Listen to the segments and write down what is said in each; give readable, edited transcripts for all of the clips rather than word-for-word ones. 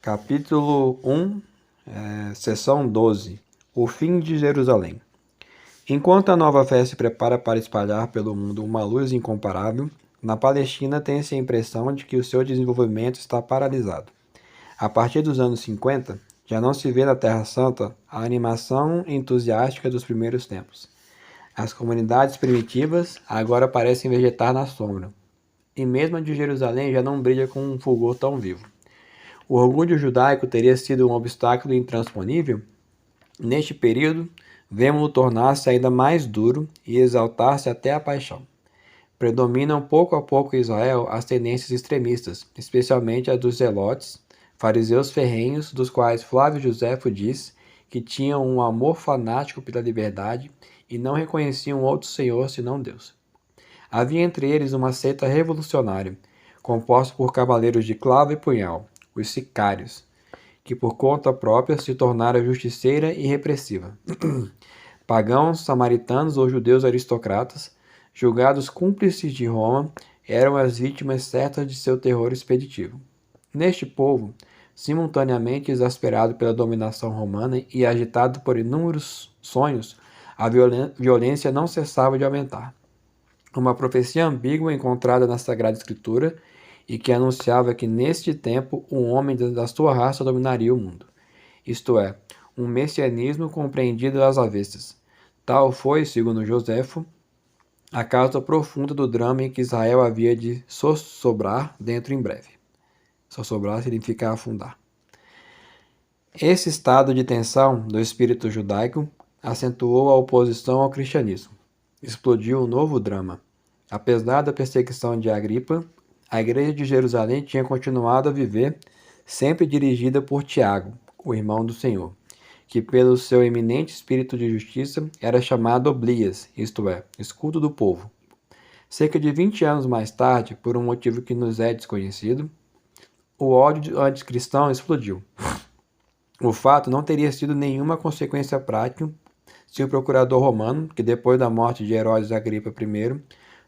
Capítulo 1, Seção 12. O fim de Jerusalém. Enquanto a nova fé se prepara para espalhar pelo mundo uma luz incomparável, na Palestina tem-se a impressão de que o seu desenvolvimento está paralisado. A partir dos anos 50, já não se vê na Terra Santa a animação entusiástica dos primeiros tempos. As comunidades primitivas agora parecem vegetar na sombra, e mesmo a de Jerusalém já não brilha com um fulgor tão vivo. O orgulho judaico teria sido um obstáculo intransponível? Neste período, vemos-o tornar-se ainda mais duro e exaltar-se até a paixão. Predominam pouco a pouco em Israel as tendências extremistas, especialmente as dos zelotes, fariseus ferrenhos, dos quais Flávio Josefo diz que tinham um amor fanático pela liberdade e não reconheciam outro senhor senão Deus. Havia entre eles uma seita revolucionária, composta por cavaleiros de clava e punhal, os sicários, que por conta própria se tornaram justiceira e repressiva. Pagãos, samaritanos ou judeus aristocratas, julgados cúmplices de Roma, eram as vítimas certas de seu terror expeditivo. Neste povo, simultaneamente exasperado pela dominação romana e agitado por inúmeros sonhos, a violência não cessava de aumentar. Uma profecia ambígua encontrada na Sagrada Escritura e que anunciava que neste tempo um homem da sua raça dominaria o mundo. Isto é, um messianismo compreendido às avessas. Tal foi, segundo Joséfo, a causa profunda do drama em que Israel havia de sossobrar dentro em breve. Sossobrar significa afundar. Esse estado de tensão do espírito judaico acentuou a oposição ao cristianismo. Explodiu um novo drama. Apesar da perseguição de Agripa, a igreja de Jerusalém tinha continuado a viver, sempre dirigida por Tiago, o irmão do Senhor, que pelo seu eminente espírito de justiça era chamado Oblias, isto é, escudo do povo. Cerca de 20 anos mais tarde, por um motivo que nos é desconhecido, o ódio anticristão explodiu. O fato não teria sido nenhuma consequência prática se o procurador romano, que depois da morte de Herodes Agripa I,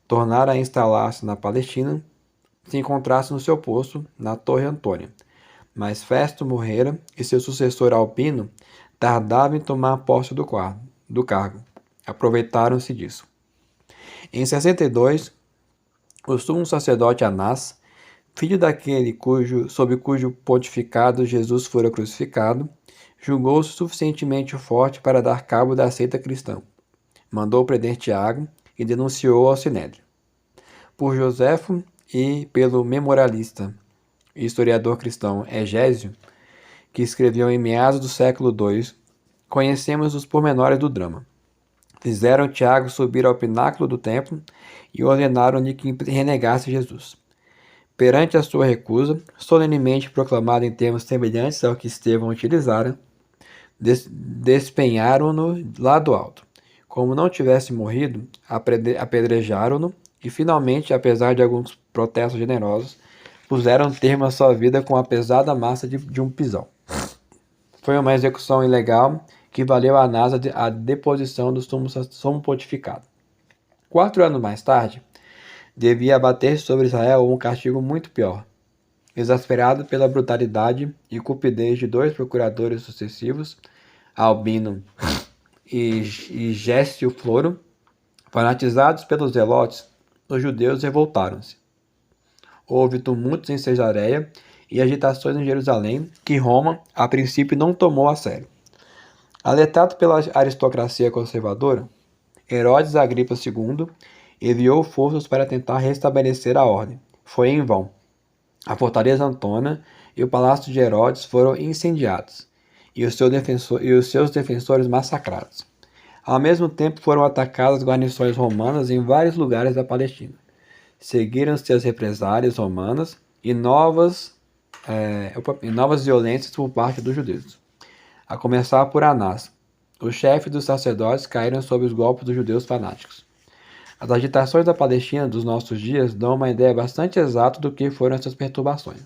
tornara a instalar-se na Palestina, se encontrasse no seu posto, na Torre Antônia. Mas Festo morrera e seu sucessor Albino tardava em tomar posse do cargo. Aproveitaram-se disso. Em 62, o sumo sacerdote Anás, filho daquele sob cujo pontificado Jesus fora crucificado, julgou-se suficientemente forte para dar cabo da seita cristã. Mandou prender Tiago e denunciou ao Sinédrio. Por Joséfo e pelo memorialista e historiador cristão Egésio, que escreveu em meados do século II, conhecemos os pormenores do drama. Fizeram Tiago subir ao pináculo do templo e ordenaram-lhe que renegasse Jesus. Perante a sua recusa, solenemente proclamada em termos semelhantes ao que Estevão utilizara, despenharam-no lá do alto. Como não tivesse morrido, apedrejaram-no e finalmente, apesar de alguns protestos generosos, puseram termo à sua vida com a pesada massa de um pisão. Foi uma execução ilegal que valeu a Anás a deposição do sumo pontificado. 4 anos mais tarde, devia abater sobre Israel um castigo muito pior. Exasperado pela brutalidade e cupidez de 2 procuradores sucessivos, Albino e Gésio Floro, fanatizados pelos zelotes, os judeus revoltaram-se. Houve tumultos em Cesareia e agitações em Jerusalém que Roma, a princípio, não tomou a sério. Alertado pela aristocracia conservadora, Herodes Agripa II enviou forças para tentar restabelecer a ordem. Foi em vão. A fortaleza Antônia e o palácio de Herodes foram incendiados e os seus defensores massacrados. Ao mesmo tempo foram atacadas guarnições romanas em vários lugares da Palestina. Seguiram-se as represálias romanas e novas violências por parte dos judeus. A começar por Anás. Os chefes dos sacerdotes caíram sob os golpes dos judeus fanáticos. As agitações da Palestina dos nossos dias dão uma ideia bastante exata do que foram essas perturbações.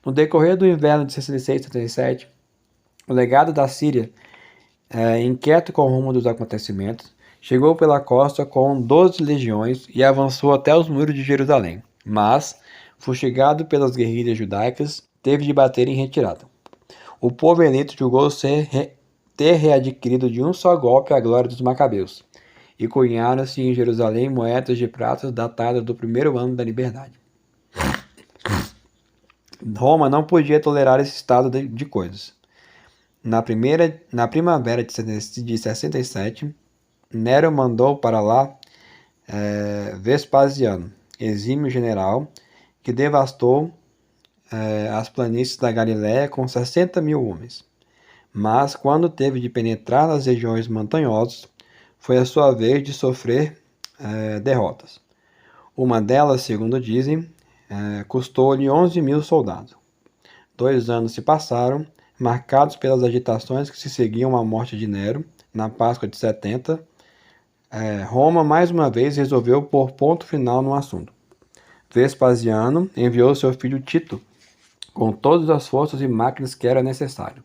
No decorrer do inverno de 66-67, o legado da Síria, inquieto com o rumo dos acontecimentos, chegou pela costa com 12 legiões e avançou até os muros de Jerusalém. Mas, fustigado pelas guerrilhas judaicas, teve de bater em retirada. O povo eleito julgou ter readquirido de um só golpe a glória dos macabeus, e cunharam-se em Jerusalém moedas de prata datadas do primeiro ano da liberdade. Roma não podia tolerar esse estado de coisas. Na primavera de 67, Nero mandou para lá Vespasiano, exímio general, que devastou as planícies da Galiléia com 60 mil homens. Mas, quando teve de penetrar nas regiões montanhosas, foi a sua vez de sofrer derrotas. Uma delas, segundo dizem, custou-lhe 11 mil soldados. 2 anos se passaram, marcados pelas agitações que se seguiam à morte de Nero, na Páscoa de 70. Roma mais uma vez resolveu pôr ponto final no assunto. Vespasiano enviou seu filho Tito, com todas as forças e máquinas que era necessário.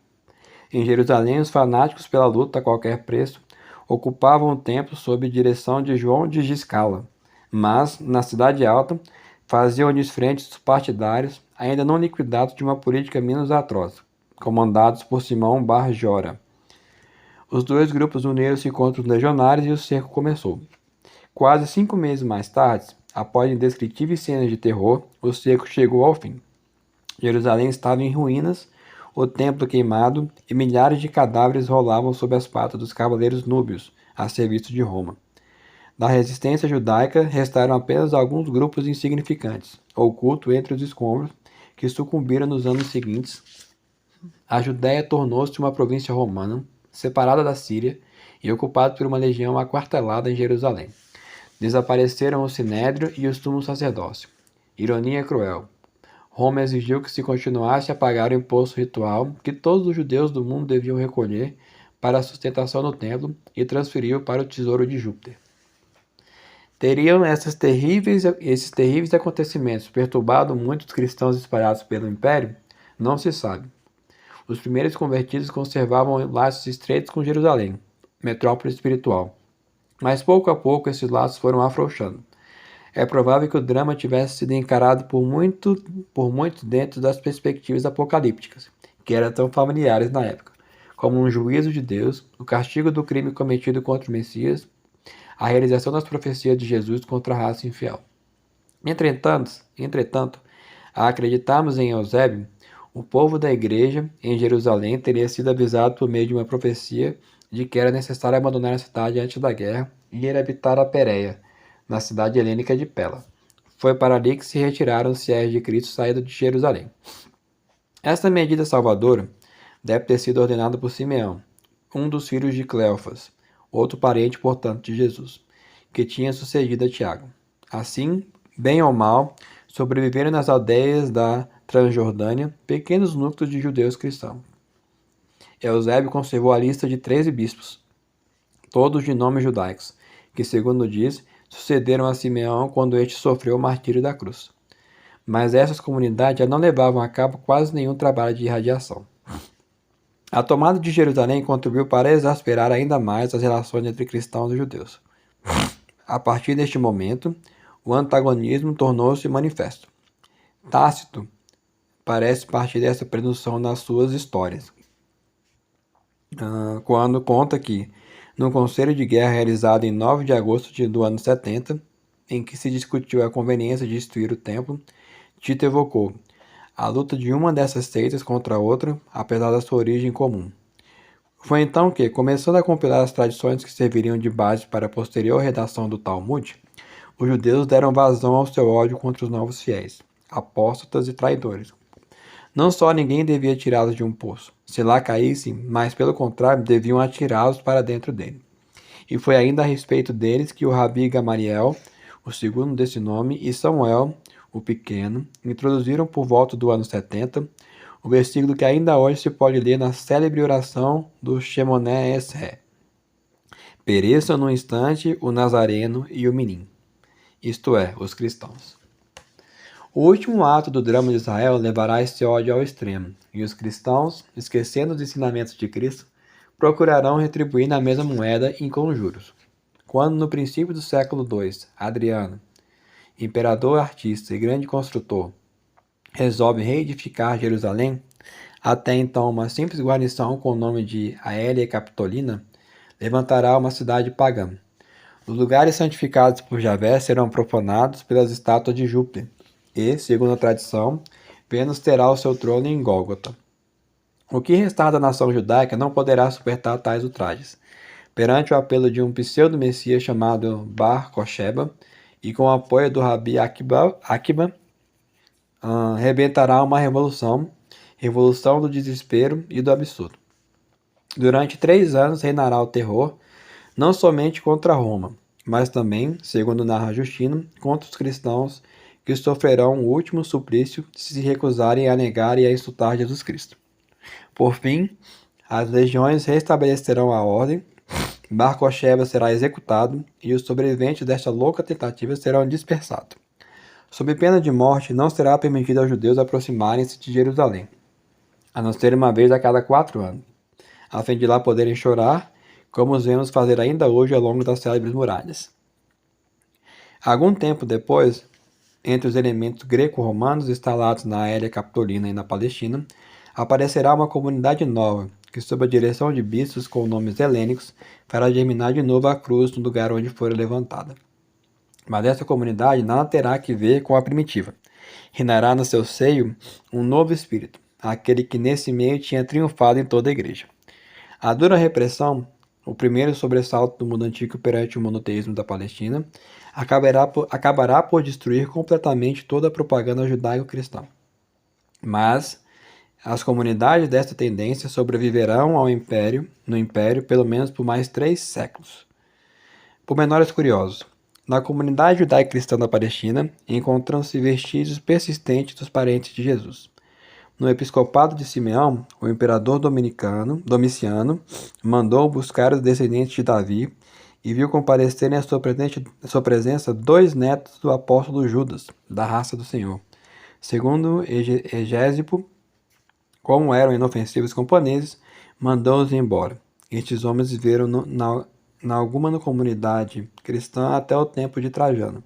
Em Jerusalém, os fanáticos pela luta a qualquer preço ocupavam o templo sob direção de João de Giscala, mas, na cidade alta, faziam-lhes frente os partidários, ainda não liquidados de uma política menos atroz, comandados por Simão Bar Jora. Os dois grupos uniram-se contra os legionários e o cerco começou. Quase 5 meses mais tarde, após indescritíveis cenas de terror, o cerco chegou ao fim. Jerusalém estava em ruínas, o templo queimado e milhares de cadáveres rolavam sob as patas dos cavaleiros núbios, a serviço de Roma. Da resistência judaica restaram apenas alguns grupos insignificantes, ocultos entre os escombros, que sucumbiram nos anos seguintes. A Judéia tornou-se uma província romana, separada da Síria e ocupada por uma legião aquartelada em Jerusalém. Desapareceram o sinédrio e o sumo sacerdócio. Ironia cruel. Roma exigiu que se continuasse a pagar o imposto ritual que todos os judeus do mundo deviam recolher para a sustentação do templo e transferiu para o tesouro de Júpiter. Teriam esses terríveis acontecimentos perturbado muitos cristãos espalhados pelo império? Não se sabe. Os primeiros convertidos conservavam laços estreitos com Jerusalém, metrópole espiritual. Mas pouco a pouco esses laços foram afrouxando. É provável que o drama tivesse sido encarado por muitos dentro das perspectivas apocalípticas, que eram tão familiares na época, como um juízo de Deus, o castigo do crime cometido contra o Messias, a realização das profecias de Jesus contra a raça infiel. Entretanto, a acreditarmos em Eusébio, o povo da igreja em Jerusalém teria sido avisado por meio de uma profecia de que era necessário abandonar a cidade antes da guerra e ir habitar a Pérea, na cidade helênica de Pela. Foi para ali que se retiraram os fiéis de Cristo saídos de Jerusalém. Esta medida salvadora deve ter sido ordenada por Simeão, um dos filhos de Cleofas, outro parente, portanto, de Jesus, que tinha sucedido a Tiago. Assim, bem ou mal, sobreviveram nas aldeias da Transjordânia pequenos núcleos de judeus cristãos. Eusébio conservou a lista de 13 bispos, todos de nomes judaicos, que, segundo diz, sucederam a Simeão quando este sofreu o martírio da cruz. Mas essas comunidades já não levavam a cabo quase nenhum trabalho de irradiação. A tomada de Jerusalém contribuiu para exasperar ainda mais as relações entre cristãos e judeus. A partir deste momento, o antagonismo tornou-se manifesto. Tácito parece partir dessa presunção nas suas histórias, quando conta que, no conselho de guerra realizado em 9 de agosto do ano 70, em que se discutiu a conveniência de destruir o templo, Tito evocou a luta de uma dessas seitas contra a outra, apesar da sua origem comum. Foi então que, começando a compilar as tradições que serviriam de base para a posterior redação do Talmud, os judeus deram vazão ao seu ódio contra os novos fiéis, apóstatas e traidores. Não só ninguém devia tirá-los de um poço, se lá caíssem, mas, pelo contrário, deviam atirá-los para dentro dele. E foi ainda a respeito deles que o Rabi Gamaliel, o segundo desse nome, e Samuel, o pequeno, introduziram por volta do ano 70 o versículo que ainda hoje se pode ler na célebre oração do Shemoneh Esrei: pereçam no instante o Nazareno e o Minim, isto é, os cristãos. O último ato do drama de Israel levará esse ódio ao extremo, e os cristãos, esquecendo os ensinamentos de Cristo, procurarão retribuir na mesma moeda em conjuros. Quando, no princípio do século II, Adriano, imperador artista e grande construtor, resolve reedificar Jerusalém, até então uma simples guarnição com o nome de Aélia Capitolina, levantará uma cidade pagã. Os lugares santificados por Javé serão profanados pelas estátuas de Júpiter, e, segundo a tradição, Vênus terá o seu trono em Gólgota. O que restar da nação judaica não poderá suportar tais ultrajes. Perante o apelo de um pseudo-messias chamado Bar Kocheba, e com o apoio do Rabi Akiba, rebentará uma revolução do desespero e do absurdo. Durante 3 anos reinará o terror, não somente contra Roma, mas também, segundo narra Justino, contra os cristãos que sofrerão o último suplício se recusarem a negar e a insultar Jesus Cristo. Por fim, as legiões restabelecerão a ordem, Bar Kocheba será executado e os sobreviventes desta louca tentativa serão dispersados. Sob pena de morte, não será permitido aos judeus aproximarem-se de Jerusalém, a não ser uma vez a cada 4 anos, a fim de lá poderem chorar, como os vemos fazer ainda hoje ao longo das célebres muralhas. Algum tempo depois, entre os elementos greco-romanos instalados na Aélia Capitolina e na Palestina, aparecerá uma comunidade nova, que sob a direção de bispos com nomes helênicos, fará germinar de novo a cruz no lugar onde fora levantada. Mas essa comunidade nada terá que ver com a primitiva. Reinará no seu seio um novo espírito, aquele que nesse meio tinha triunfado em toda a igreja. A dura repressão, o primeiro sobressalto do mundo antigo perante o monoteísmo da Palestina, acabará por destruir completamente toda a propaganda judaico-cristã. Mas as comunidades desta tendência sobreviverão no império pelo menos por mais 3 séculos. Pormenores curiosos. Na comunidade judaico-cristã da Palestina, encontram-se vestígios persistentes dos parentes de Jesus. No episcopado de Simeão, o imperador Domiciano mandou buscar os descendentes de Davi e viu comparecerem à sua presença 2 netos do apóstolo Judas, da raça do Senhor. Segundo Egésipo, como eram inofensivos camponeses, mandou-os embora. Estes homens viveram na alguma comunidade cristã até o tempo de Trajano.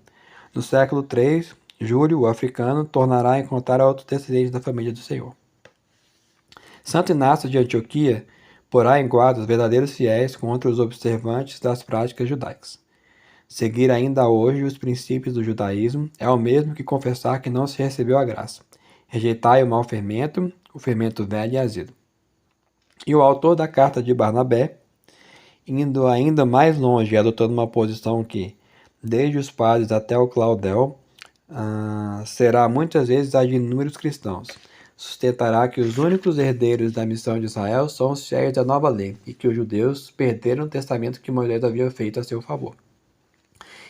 No século III, Júlio, o africano, tornará a encontrar outros descendentes da família do Senhor. Santo Inácio de Antioquia porá em guarda os verdadeiros fiéis contra os observantes das práticas judaicas. Seguir ainda hoje os princípios do judaísmo é o mesmo que confessar que não se recebeu a graça. Rejeitai o mau fermento, o fermento velho e azedo. E o autor da carta de Barnabé, indo ainda mais longe e adotando uma posição que, desde os padres até o Claudel, será muitas vezes a de inúmeros cristãos, sustentará que os únicos herdeiros da missão de Israel são os fiéis da nova lei e que os judeus perderam o testamento que Moisés havia feito a seu favor.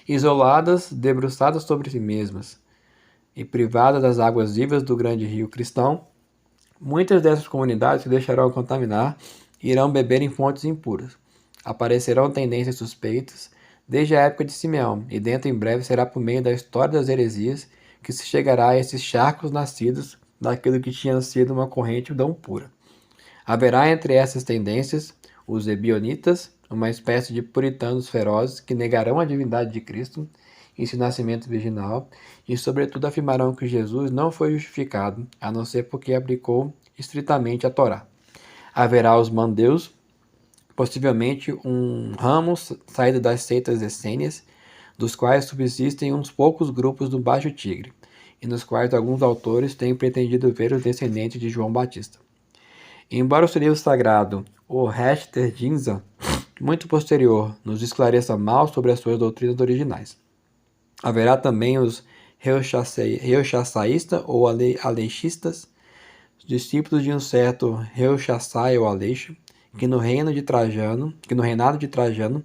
Isoladas, debruçadas sobre si mesmas e privadas das águas vivas do grande rio cristão, muitas dessas comunidades se deixarão contaminar e irão beber em fontes impuras. Aparecerão tendências suspeitas desde a época de Simeão, e dentro em breve será por meio da história das heresias que se chegará a esses charcos nascidos daquilo que tinha sido uma corrente tão pura. Haverá entre essas tendências os ebionitas, uma espécie de puritanos ferozes que negarão a divindade de Cristo em seu nascimento virginal e, sobretudo, afirmarão que Jesus não foi justificado, a não ser porque aplicou estritamente a Torá. Haverá os mandeus, possivelmente um ramo saído das seitas essênias, dos quais subsistem uns poucos grupos do Baixo Tigre, e nos quais alguns autores têm pretendido ver os descendentes de João Batista. Embora o seu livro sagrado, o Rechter Ginza, muito posterior, nos esclareça mal sobre as suas doutrinas originais. Haverá também os Reuchasaístas ou Aleixistas, discípulos de um certo Reuchassai ou Aleixo, que no reinado de Trajano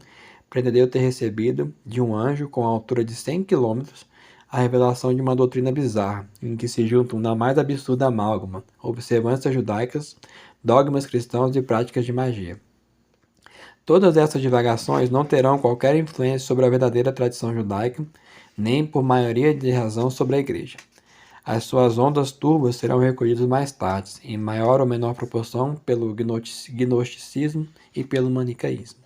pretendeu ter recebido de um anjo com a altura de 100 km a revelação de uma doutrina bizarra, em que se juntam na mais absurda amálgama observâncias judaicas, dogmas cristãos e práticas de magia. Todas essas divagações não terão qualquer influência sobre a verdadeira tradição judaica, nem por maioria de razão sobre a Igreja. As suas ondas turbas serão recolhidas mais tarde, em maior ou menor proporção pelo gnosticismo e pelo manicaísmo.